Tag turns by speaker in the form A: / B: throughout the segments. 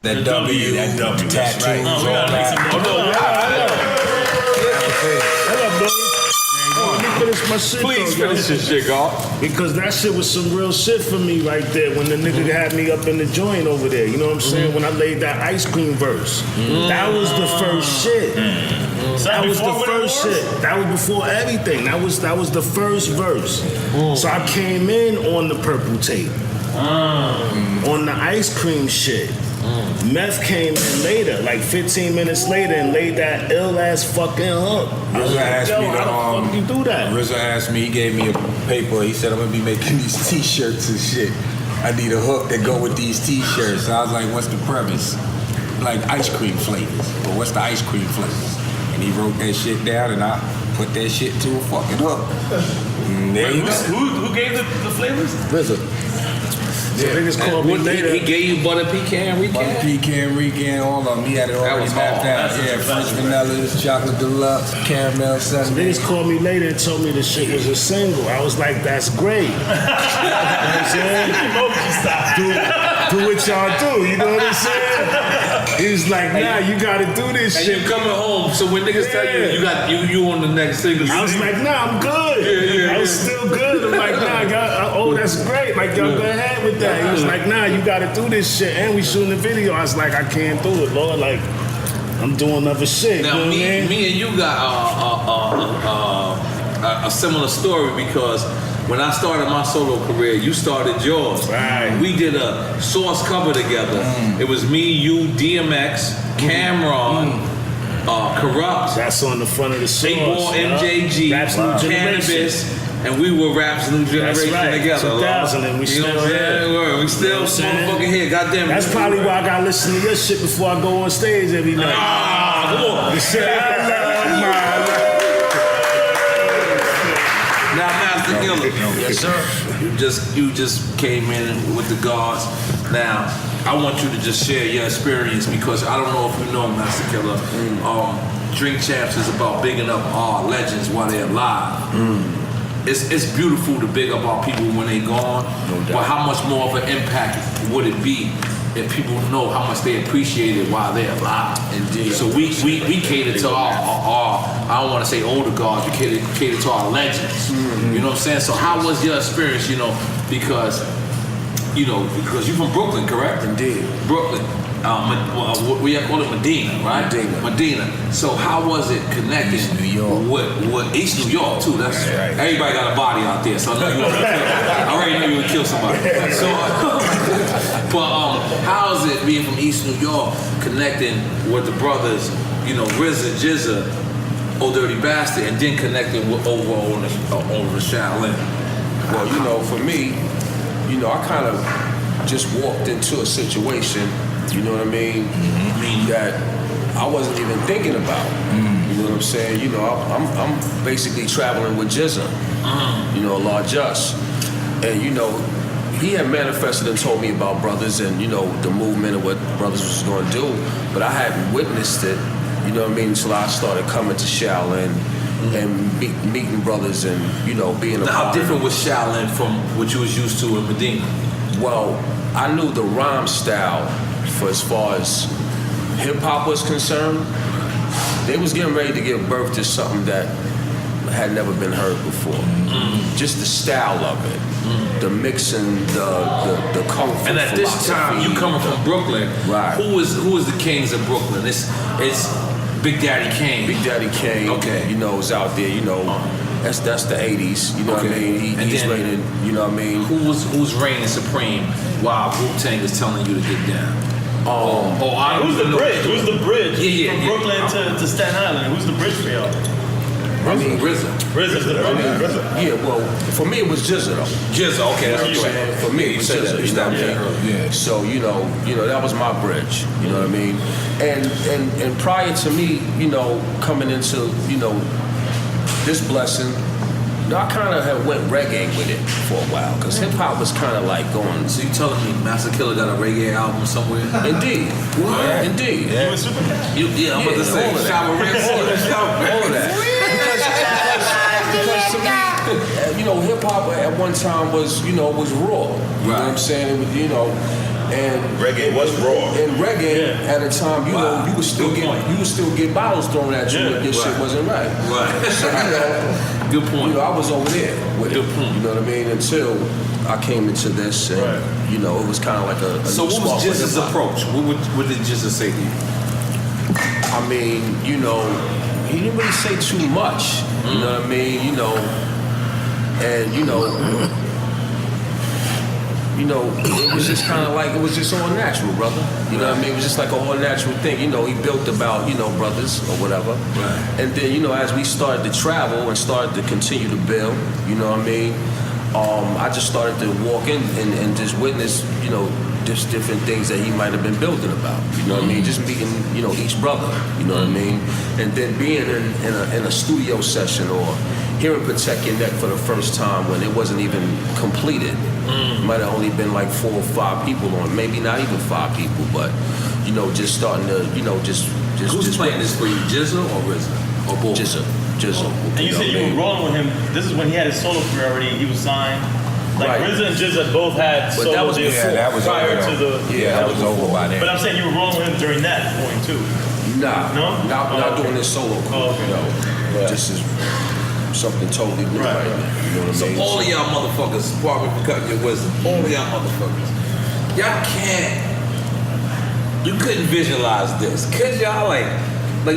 A: That W, tattoos,
B: right.
A: all that.
C: Hold up, buddy. Let me finish my shit.
B: Please finish this shit, God.
C: Because that shit was some real shit for me right there when the nigga had me up in the joint over there. You know what I'm saying? When I laid that ice cream verse. That was the first shit. That was the first shit. That was before everything. That was the first verse. So I came in on the purple tape. On the ice cream shit. Meth came in later, like 15 minutes later, and laid that ill-ass fucking hook. I was like, yo, how the fuck you do that?
A: RZA asked me, he gave me a paper, he said, I'm gonna be making these t-shirts and shit. I need a hook that go with these t-shirts. So I was like, what's the premise? Like ice cream flavors. But what's the ice cream flavors? And he wrote that shit down, and I put that shit to a fucking hook. There you go.
B: Who gave the flavors?
A: RZA.
C: So niggas called me later.
B: He gave you butter pecan, recan?
A: Butter pecan, recan, all of them. He had it already mapped out. Yeah, French vanillas, chocolate deluxe, caramel sundae.
C: Niggas called me later and told me the shit was a single. I was like, that's great. You know what I'm saying? Do what y'all do, you know what I'm saying? He was like, nah, you gotta do this
B: and
C: shit.
B: And you coming home, so when niggas tell you on the next single,
C: I was like, nah, I'm good. I was still good. I'm like, nah, y'all, that's great. Like, y'all go ahead with that. He was like, nah, you gotta do this shit. And we shooting the video. I was like, I can't do it, Lord. Like, I'm doing other shit.
B: Now,
C: you know
B: me and you got a similar story because when I started my solo career, you started yours.
C: Right.
B: We did a Source cover together. It was me, you, DMX, Cameron, Corrupt.
C: That's on the front of the Source.
B: 8-Ball, MJG,
C: Raps New
B: Cannabis. And we were Raps New Generation together.
C: 2000, and we still here.
B: We still motherfucking here. Goddamn.
C: That's probably why I got to listen to your shit before I go on stage every night.
B: Come on.
C: The shit I love, my life.
B: Now, Master Killer.
A: Yes, sir.
B: You just came in with the guards. Now, I want you to just share your experience because I don't know if you know, Master Killer. Drink Champs is about bigging up our legends while they're alive. It's beautiful to big up our people when they gone, but how much more of an impact would it be if people know how much they appreciate it while they're alive?
A: Indeed.
B: So we cater to our I don't want to say older guards, we cater to our legends. You know what I'm saying? So how was your experience, because you're from Brooklyn, correct?
A: Indeed.
B: Brooklyn. We call it Medina, right? Medina. So how was it connecting
A: East New York.
B: with East New York too? That's
A: right.
B: Everybody got a body out there, so I know you want to kill. I already knew you would kill somebody. So, but how is it being from East New York connecting with the brothers, RZA, Jizza, Old Dirty Bastard, and then connecting with over on the Shaolin?
A: Well, for me, I kind of just walked into a situation. You know what I mean? That I wasn't even thinking about. You know what I'm saying? I'm basically traveling with Jizza, Large Us. And, he had manifested and told me about brothers and, the movement and what brothers was going to do. But I hadn't witnessed it, until I started coming to Shaolin and meeting brothers and, being a
B: now,
A: part of it.
B: how different was Shaolin from what you was used to in Medina?
A: Well, I knew the rhyme style for as far as hip-hop was concerned. They was getting ready to give birth to something that had never been heard before. Just the style of it, the mixing, the kung fu.
B: And at this time, you coming from Brooklyn,
A: right?
B: Who is the kings of Brooklyn? It's Big Daddy Kane.
A: Big Daddy Kane,
B: okay,
A: is out there, That's the 80s, what I mean? He's reigning,
B: Who's reigning supreme while Wu-Tang is telling you to get down?
D: Who's the bridge? Who's the bridge from Brooklyn to Staten Island? Who's the bridge for y'all?
B: RZA.
D: RZA's the bridge.
A: Yeah, well, for me it was Jizza though.
B: Jizza, okay, that's what
A: saying. For me, it was Jizza. So that was my bridge. You know what I mean? And prior to me, coming into this blessing, I kind of had went reggae with it for a while because hip hop was kind of like going.
B: So you telling me Master Killer got a reggae album somewhere?
A: Indeed. What? Indeed.
D: Yeah. You a Superman?
B: I'm about to say
A: all of that. Because to me, hip hop at one time was was raw. You know what I'm saying? It was, And
E: reggae was raw.
A: And reggae at a time, you know, you would still get bottles thrown at you if your shit wasn't right. So, you know,
B: good point.
A: You know, I was over there with it. You know what I mean? Until I came into this, and you know, it was kind of like a
B: so what was Jizz's approach? What did Jizz say to you?
A: I mean, you know, he didn't really say too much. You know what I mean? You know, and you know, it was just kind of like, it was just all natural, brother. You know what I mean? It was just like a all natural thing. You know, he built about, you know, brothers or whatever. And then, you know, as we started to travel and started to continue to build, you know what I mean? I just started to walk in and just witness, you know, just different things that he might have been building about. You know what I mean? Just meeting, you know, each brother. You know what I mean? And then being in a studio session or hearing Protect Your Neck for the first time when it wasn't even completed. It might have only been like 4 or 5 people on, maybe not even 5 people, but you know, just starting to, you know, just
B: who's playing this for you, Jizza or RZA? Or both?
A: Jizza.
D: And you said you were rolling with him. This is when he had his solo career already. He was signed. Like RZA and Jizza both had solo deals prior to the.
E: That was over by then.
D: But I'm saying you were rolling with him during that point too.
A: Nah, not doing this solo. No, this is something totally new right now. You know what I mean?
B: So all of y'all motherfuckers, pardon me for cutting your wisdom, all of y'all motherfuckers, you couldn't visualize this. Could y'all like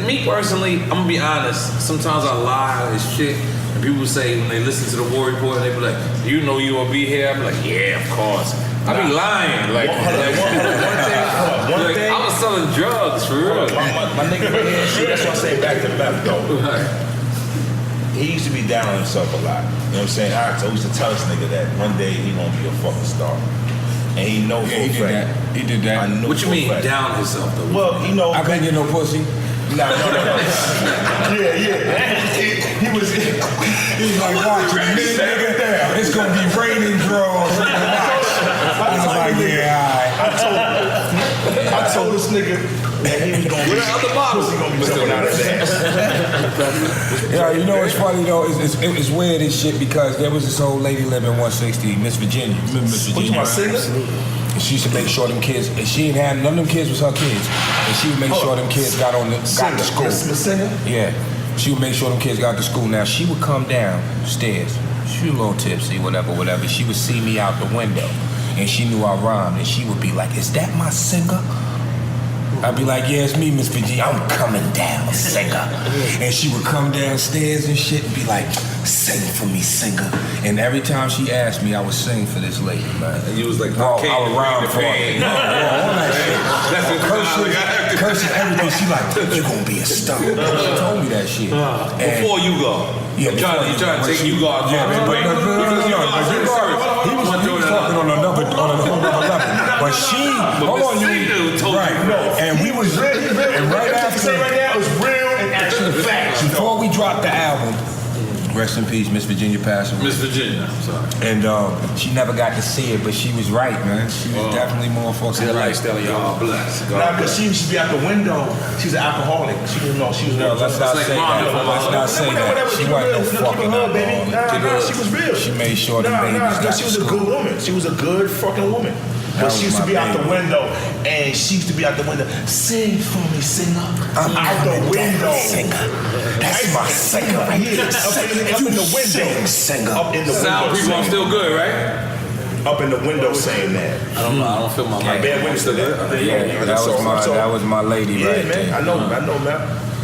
B: me personally, I'm gonna be honest, sometimes I lie and shit, and people say when they listen to the War Report, they be like, you know you gonna be here? I'm like, yeah, of course. I be lying. Like, one thing. I was selling drugs for real.
E: My nigga right here, see, that's what I say back to left though. He used to be down on himself a lot. You know what I'm saying? I used to tell this nigga that one day he gonna be a fucking star. And he knows
F: he did that. He did that.
B: What you mean down himself though?
E: Well, you know,
F: I couldn't get no pussy.
E: No. Yeah. He was like, watch it, nigga. It's gonna be raining draws. I was like, yeah, I told this nigga that he was gonna be
B: other bottles.
E: He gonna be coming out of that.
F: Yeah, you know what's funny though? It's weird as shit because there was this old lady living 160, Miss Virginia. Remember Miss Virginia?
E: What you
F: And she used to make sure them kids, and she ain't had, none of them kids was her kids. And she would make sure them kids got to school. Yeah. She would make sure them kids got to school. Now, she would come downstairs. She was a little tipsy, whatever. She would see me out the window, and she knew I rhymed, and she would be like, is that my singer? I'd be like, yeah, it's me, Miss Virginia. I'm coming down, singer. And she would come downstairs and shit and be like, sing for me, singer. And every time she asked me, I would sing for this lady, man.
B: And you was like,
F: I would rhyme for her. No, all that shit. Cursing everything. She like, you gonna be a star. She told me that shit.
B: Before you go.
F: Yeah,
B: you trying to take you go.
F: Yeah, but no. He was talking on another level. But she, hold on, you right? And we was and right after
E: right now is real and actual facts.
F: Before we dropped the album, rest in peace, Miss Virginia passed away.
B: Miss Virginia, I'm sorry.
F: And she never got to see it, but she was right, man. She was definitely more fucking right.
A: Lifestyle, y'all.
B: God bless.
E: Nah, because she used to be out the window. She's an alcoholic. She didn't know she was.
F: No, let's not say that. Let's not say that. She wasn't no fucking alcoholic.
E: Nah, she was real.
F: She made sure the babies got
E: she was a good woman. She was a good fucking woman. But she used to be out the window, and she used to be out the window. Sing for me, singer. I'm out the window.
F: Singer. That's my singer.
E: Up in the window.
F: Singer.
E: Up in the window.
B: Sound people are still good, right?
E: Up in the window saying that.
B: I don't know. I don't feel my mic.
E: Bad witness to that.
F: Yeah, that was my lady right
E: man.
F: there.
E: I know, man.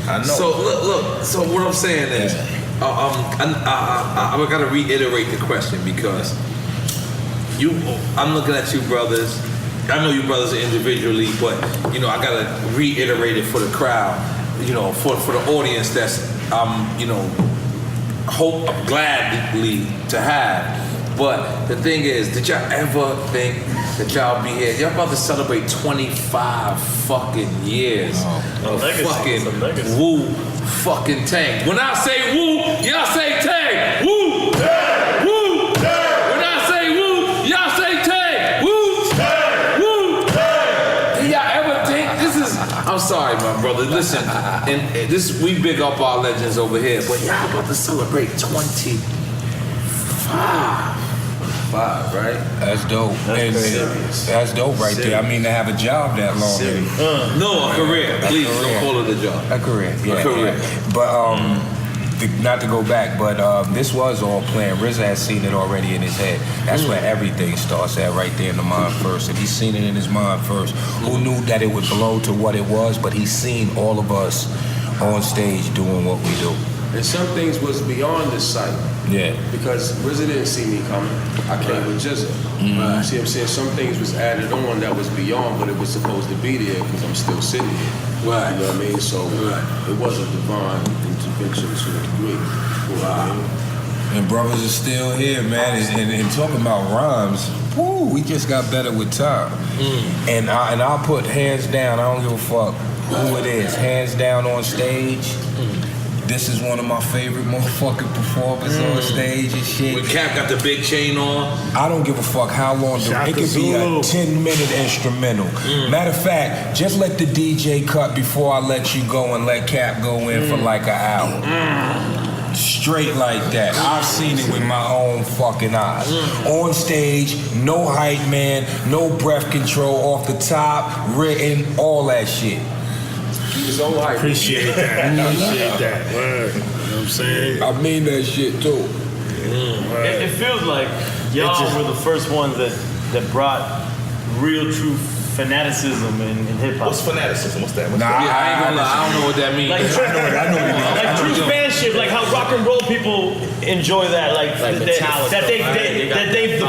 E: I know.
B: So look. So what I'm saying is, I gotta reiterate the question because. I'm looking at you brothers. I know you brothers individually, but you know I gotta reiterate it for the crowd. You know, for the audience that's gladly to have. But the thing is, did y'all ever think that y'all be here? Y'all about to celebrate 25 fucking years of fucking Wu fucking Tang. When I say Wu, y'all say Tang. Wu. Tang. Wu. Tang. When I say Wu, y'all say Tang. Wu. Tang. Wu. Tang. Did y'all ever think this is? I'm sorry, my brother. Listen, and this we big up our legends over here, but y'all about to celebrate 25
A: 5, right?
F: That's dope.
A: Serious.
F: That's dope right there. I mean, to have a job that long.
B: No, a career. Please don't call it a job.
F: A career, yeah.
B: A career.
F: Yeah. But not to go back, but this was all planned. RZA has seen it already in his head. That's where everything starts at, right there in the mind first. And he's seen it in his mind first. Who knew that it would blow to what it was? But he's seen all of us on stage doing what we do.
A: And some things was beyond the sight.
F: Yeah.
A: Because RZA didn't see me coming. I came with Jizza. See what I'm saying? Some things was added on that was beyond, but it was supposed to be there because I'm still sitting here.
B: Right.
A: You know what I mean? So it was a divine intervention to a degree. You know what I mean?
F: And brothers are still here, man. And talking about rhymes, woo, we just got better with time. And I'll put hands down, I don't give a fuck who it is, hands down on stage. This is one of my favorite motherfucking performers on stage and shit.
B: When Cap got the big chain on.
F: I don't give a fuck how long. It could be a 10-minute instrumental. Matter of fact, just let the DJ cut before I let you go and let Cap go in for like an hour. Straight like that. I've seen it with my own fucking eyes. On stage, no hype man, no breath control, off the top, written, all that shit.
C: Appreciate that. Appreciate that. Word. You know what I'm saying?
F: I mean that shit too.
D: It feels like y'all were the first ones that brought real, true fanaticism in hip hop.
E: What's fanaticism? What's that?
B: I ain't gonna lie, I don't know what that means.
D: Like,
E: I know what it means.
D: Like true fanship, like how rock and roll people enjoy that, like the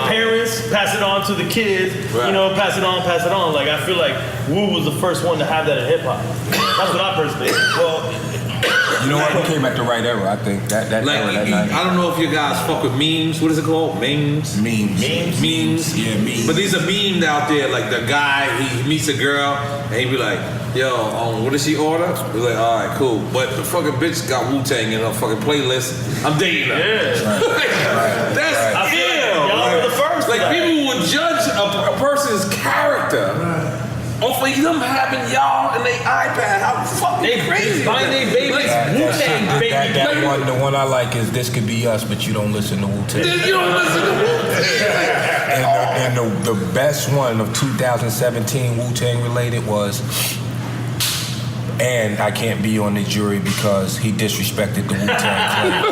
D: parents pass it on to the kids, you know, pass it on. Like I feel like Wu was the first one to have that in hip hop. That's what I personally think. Well,
F: you know what? We came at the right era. I think that
B: like
F: era, that
B: I don't know if you guys fuck with memes. What is it called? Memes.
F: Yeah, memes.
B: But these are memed out there. Like the guy, he meets a girl and he be like, "Yo, what does she order?" We're like, "All right, cool." But the fucking bitch got Wu-Tang in her fucking playlist. I'm dating her.
D: yeah.
B: That's ill.
D: Y'all were the first.
B: Like people would judge a person's character off of them having y'all and they iPad. How fucking crazy!
D: Find their babies. Wu-Tang baby.
F: That one, the one I like is "This Could Be Us," but you don't listen to Wu-Tang.
B: You don't listen to Wu-Tang.
F: And the best one of 2017 Wu-Tang related was, and I can't be on the jury because he disrespected the Wu-Tang Clan.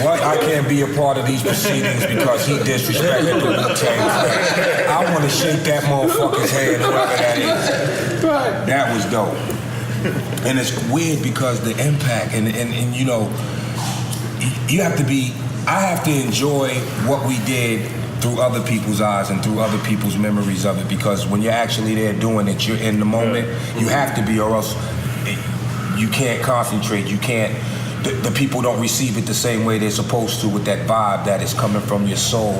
F: What? I can't be a part of these proceedings because he disrespected the Wu-Tang Clan. I want to shake that motherfucker's hand, whoever that is. That was dope. And it's weird because the impact and you know, you have to be, I have to enjoy what we did through other people's eyes and through other people's memories of it, because when you're actually there doing it, you're in the moment. You have to be, or else you can't concentrate. You can't. The people don't receive it the same way they're supposed to, with that vibe that is coming from your soul,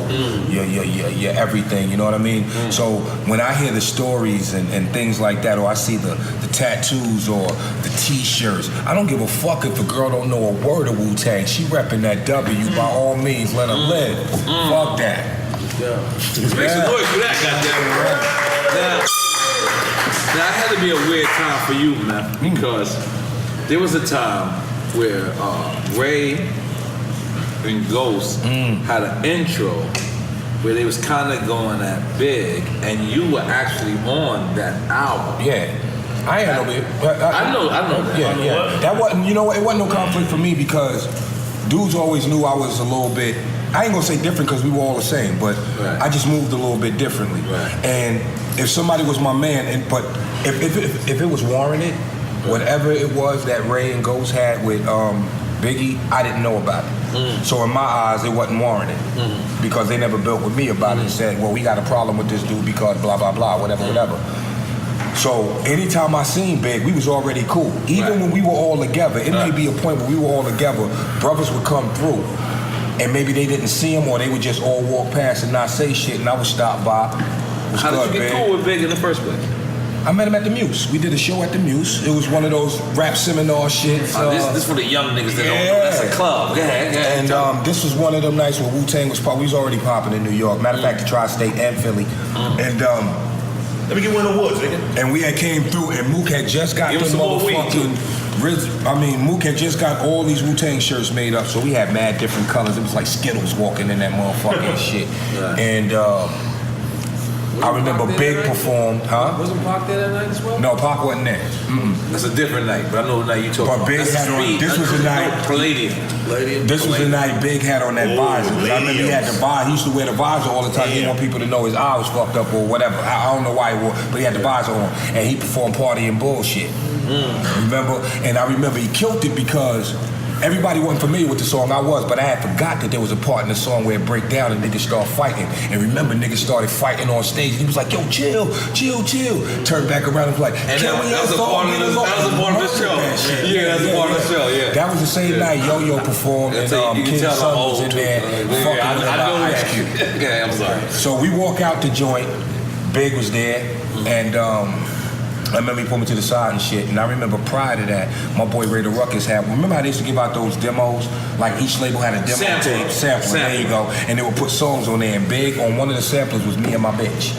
F: your everything. You know what I mean? So when I hear the stories and things like that, or I see the tattoos or the T-shirts, I don't give a fuck if a girl don't know a word of Wu-Tang. She repping that W. By all means, let her live. Fuck that.
B: Make some noise for that, goddamn. Now, it had to be a weird time for you, man, because there was a time where Ray and Ghost had an intro where they was kind of going at big, and you were actually on that album.
F: Yeah. I ain't no big.
B: I know that.
F: Yeah. That wasn't, you know what? It wasn't no conflict for me because dudes always knew I was a little bit, I ain't gonna say different because we were all the same, but I just moved a little bit differently. And if somebody was my man, but if it was warranted, whatever it was that Ray and Ghost had with Biggie, I didn't know about it. So in my eyes, it wasn't warranted because they never built with me about it and said, well, we got a problem with this dude because blah, blah, blah, whatever. So anytime I seen Big, we was already cool. Even when we were all together, it may be a point where we were all together, brothers would come through and maybe they didn't see him or they would just all walk past and not say shit, and I would stop by.
B: How did you get cool with Big in the first place?
F: I met him at the Muse. We did a show at the Muse. It was one of those rap seminar shit.
B: This for the young niggas that don't know. That's a club. Go ahead.
F: And this was one of them nights where Wu-Tang was popping. We was already popping in New York. Matter of fact, the Tri-State and Philly. And
G: Let me get one of the woods, nigga.
F: And we had came through, and Mook had just got
B: Give
F: the
B: us some more weed,
F: motherfucking. Mook had just got all these Wu-Tang shirts made up, so we had mad different colors. It was like Skittles walking in that motherfucking shit.
B: Right.
F: And I remember Big performed, huh?
A: Wasn't Pac there that night as well?
F: No, Pac wasn't there.
B: That's a different night, but I know the night you talking about.
F: But Big had on. This was the night.
B: Palladium.
F: This was the night Big had on that visor. I remember he had the visor. He used to wear the visor all the time. He didn't want people to know his eye was fucked up or whatever. I don't know why he wore, but he had the visor on, and he performed Party and Bullshit. Remember? And I remember he killed it because everybody wasn't familiar with the song. I was, but I had forgot that there was a part in the song where it break down and niggas start fighting. And remember, niggas started fighting on stage. And he was like, "Yo, chill. Turned back around and was like,
B: and that was a part of the show. Yeah, that's a part of the show. Yeah,
F: that was the same night Yo-Yo performed, and Kid Son was in there.
B: I know Ice Cube. Okay, I'm sorry.
F: So we walk out the joint. Big was there, and I remember he pulled me to the side and shit. And I remember prior to that, my boy Ray the Ruckus had. Remember how they used to give out those demos? Like each label had a demo tape, sample. There you go. And they would put songs on there. And Big on one of the samplers was Me and My Bitch.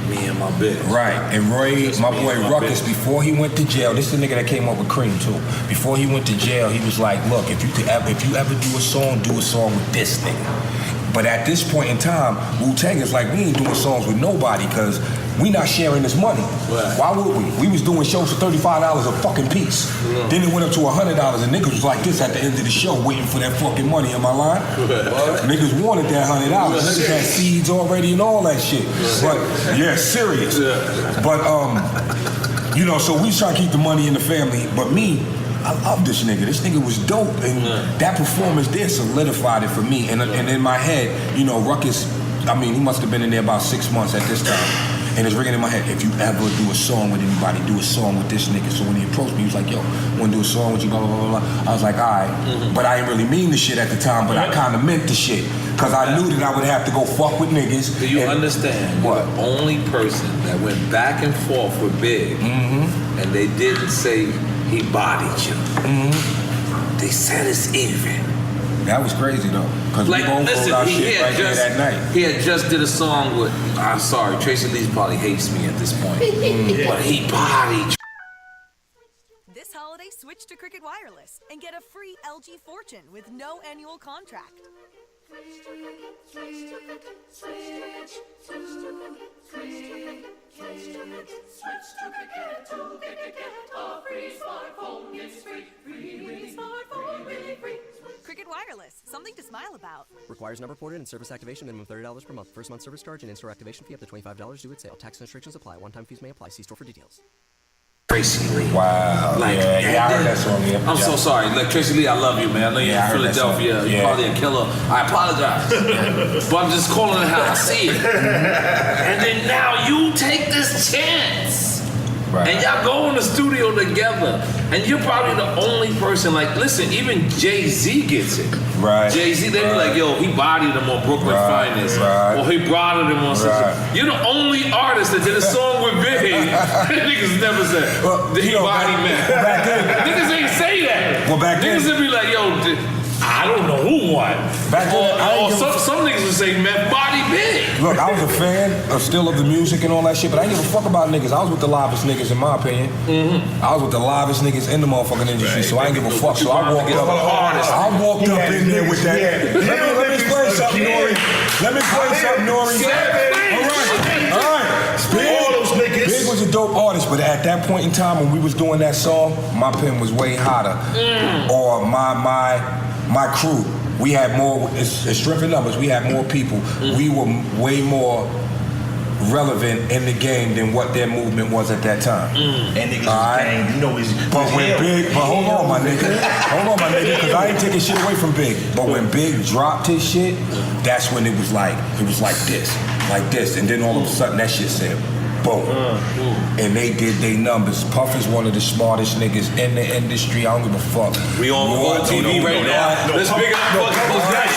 B: Me and My Bitch.
F: Right. And Ray, my boy Ruckus, before he went to jail, this is the nigga that came up with Cream too. Before he went to jail, he was like, "Look, if you ever do a song with this nigga." But at this point in time, Wu-Tang is like, we ain't doing songs with nobody because we not sharing this money.
B: Right.
F: Why would we? We was doing shows for $35 a fucking piece. Then it went up to $100 and niggas was like this at the end of the show waiting for that fucking money in my line. Niggas wanted that $100. Niggas had seeds already and all that shit. But yeah, serious. But so we was trying to keep the money in the family. But me, I love this nigga. This nigga was dope, and that performance there solidified it for me. And in my head, Ruckus, he must have been in there about 6 months at this time. And it's ringing in my head, if you ever do a song with anybody, do a song with this nigga. So when he approached me, he was like, "Yo, wanna do a song with you, blah, blah, blah, blah." I was like, "All right." But I didn't really mean the shit at the time, but I kind of meant the shit. Because I knew that I would have to go fuck with niggas.
B: Do you understand?
F: What?
B: You're the only person that went back and forth with Big, and they didn't say he bodied you. They said it's even.
F: That was crazy though, because we both wrote our shit right there that night.
B: He had just did a song with, I'm sorry, Tracy Lee probably hates me at this point, but he bodied.
H: This holiday, switch to Cricket Wireless and get a free LG Fortune with no annual contract. Cricket Wireless, something to smile about.
I: Requires number ported and service activation, minimum $30 per month. First month service charge and in-store activation fee up to $25 due at sale. Tax and restrictions apply. One-time fees may apply. See store for details.
B: Tracy Lee.
F: Wow. I heard that song. Yeah.
B: I'm so sorry. Like, Tracy Lee, I love you, man. I know you're in Philadelphia. You're probably a killer. I apologize. But I'm just calling it how I see it. And then now you take this chance. Right. And y'all go in the studio together, and you're probably the only person. Like, listen, even Jay-Z gets it.
F: Right.
B: Jay-Z, they be like, "Yo, he bodied him on Brooklyn Finest, or he bodied him on such." You're the only artist that did a song with Big. Niggas never said he bodied man.
F: Back then,
B: niggas ain't say that.
F: Well, back then,
B: niggas would be like, "Yo, I don't know who won."
F: Back then,
B: some niggas would say, "Man, body Big."
F: Look, I was a fan of the music and all that shit, but I didn't give a fuck about niggas. I was with the livest niggas, in my opinion. I was with the livest niggas in the motherfucking industry, so I didn't give a fuck. So I walked up in there with that. Let me explain something, Nori. All right. Big was a dope artist, but at that point in time when we was doing that song, my pen was way hotter. Or my crew, we had more, it's strength in numbers, we had more people. We were way more relevant in the game than what their movement was at that time.
G: And niggas gang,
F: but when Big, hold on my nigga, because I ain't taking shit away from Big. But when Big dropped his shit, that's when it was like this, and then all of a sudden that shit said, boom. And they did their numbers. Puff is one of the smartest niggas in the industry. I don't give a fuck.
B: We on TV right now. Let's big up those guys.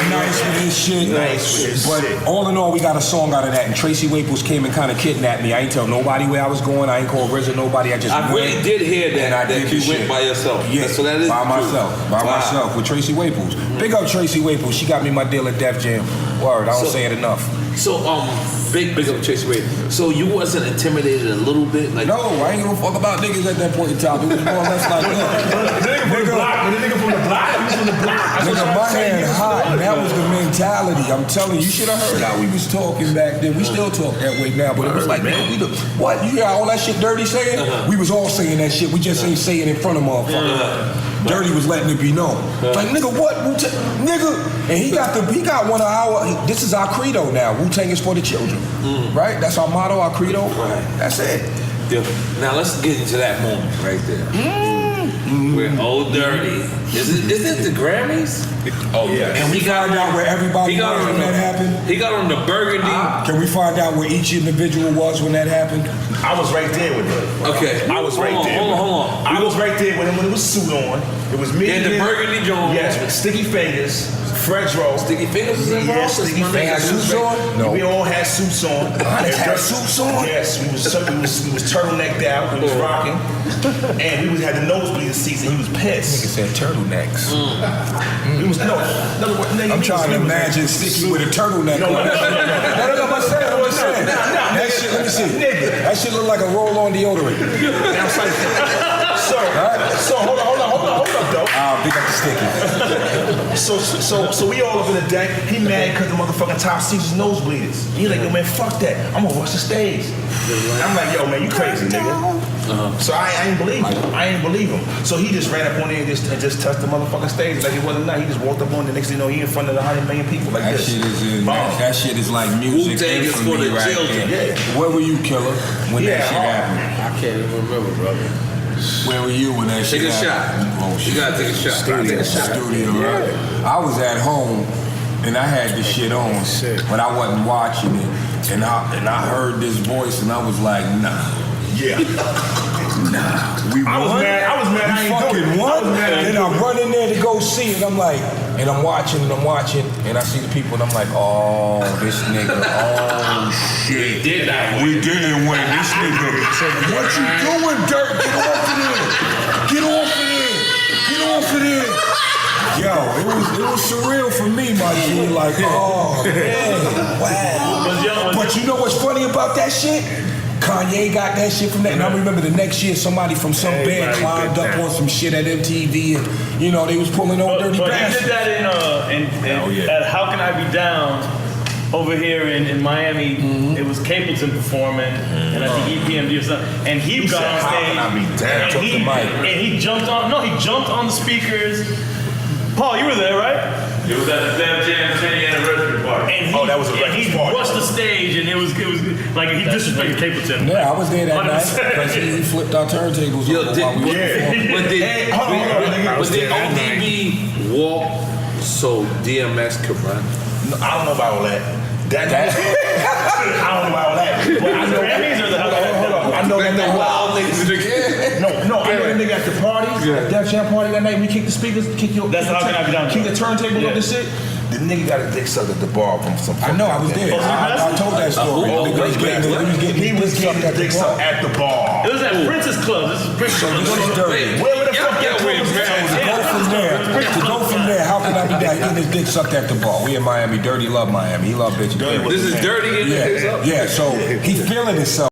F: Nice with his shit. But all in all, we got a song out of that. And Tracy Waples came and kind of kidnapped me. I ain't tell nobody where I was going. I ain't called RZA nobody. I
B: really did hear that you went by yourself.
F: Yeah,
B: so that is
F: by myself with Tracy Waples. Big up Tracy Waples. She got me my deal at Def Jam. Word, I don't say it enough.
B: So big up Chase Ray. So you wasn't intimidated a little bit, like
F: no, I ain't gonna fuck about niggas at that point in time. It was more or less like, look,
E: The nigga from the block. He was from the block.
F: nigga, my hand hot, and that was the mentality. I'm telling you, you should have heard how we was talking back then. We still talk that way now, but it was like, man, what? You hear all that shit Dirty saying? We was all saying that shit. We just ain't saying it in front of motherfuckers. Dirty was letting it be known. Like, nigga, what? Nigga, and he got one of our. This is our credo now. Wu-Tang is for the children, right? That's our motto, our credo. Right. That's it.
B: Yeah. Now let's get into that moment right there. Where Old Dirty is it the Grammys?
F: Oh yeah.
B: And we got
F: out where everybody was when that happened.
B: He got on the burgundy.
F: Can we find out where each individual was when that happened?
E: I was right there with him.
B: Okay.
E: I was right there.
B: Hold on.
E: I was right there with him when it was suit on. It was me.
B: And the burgundy Jones.
E: Yes, with Sticky Fingers. French roll.
B: Sticky Fingers was involved?
E: Yes, Sticky Fingers.
F: Suits on?
E: No. We all had suits on.
F: Had suits on?
E: Yes, we was turtlenecked out. We was rocking. And we had the nosebleed seats and he was pissed.
F: Nigga said turtlenecks.
E: We was, no,
F: I'm trying to imagine Sticky with a turtleneck. No, I'm saying. That shit, let me see. That shit look like a roll-on deodorant.
E: So hold up though.
F: Big up the Sticky.
E: So we all up in the deck. He mad because the motherfucking top seats is nosebleeders. He like, yo man, fuck that. I'm gonna rush the stage. I'm like, yo man, you crazy nigga. So I ain't believe him. I ain't believe him. So he just ran up on there and just touched the motherfucking stage like it wasn't nothing. He just walked up on the next thing you know, he in front of 100 million people like this.
F: That shit is like music for the right children. Yeah. Where were you, Killer, when that shit happened?
A: I can't even remember, brother.
F: Where were you when that shit happened?
B: Oh, you gotta take a shot.
F: Studio, right? I was at home and I had this shit on, but I wasn't watching it. And I heard this voice and I was like, nah.
E: Yeah.
F: Nah.
E: I was mad. I ain't
F: fucking won. And I run in there to go see it. I'm like, and I'm watching, and I see the people, and I'm like, oh, this nigga, oh shit. We didn't win. This nigga. What you doing, Dirt? Get off of there. Get off of there. Get off of there. Yo, it was surreal for me, my G. Like, oh man, wow. But you know what's funny about that shit? Kanye got that shit from that. And I remember the next year somebody from some band climbed up on some shit at MTV and, you know, they was pulling old Dirty Bastard.
D: He did that at How Can I Be Down over here in Miami. It was Capleton performing and I think EPMD or something. And he got on stage.
E: How Can I Be Down?
D: And he jumped on the speakers. Paul, you were there, right?
J: It was at the Def Jam 10th anniversary party.
D: And he rushed the stage, and it was like he disrespected Capleton.
F: Yeah, I was there that night because he flipped our turntables over while we were performing.
B: But did ODB walk so DMX could run?
E: No, I don't know about all that. I don't know about all that. But I know Grammys or the hold on. I know that wild niggas again. No, I know that nigga at the party, at Def Jam party that night. We kicked the speakers, kick the turntable up and shit. The nigga got a dick sucked at the bar from some.
F: I know, I was there. I told that story.
E: He was getting his dick sucked at the bar.
D: It was at Princess Club. This is Princess Club.
F: This is Dirty.
E: Where the fuck that
F: To go from there, how can I be that getting his dick sucked at the bar? We in Miami. Dirty love Miami. He love bitches.
B: This is Dirty getting his dick sucked?
F: Yeah, so he feeling himself.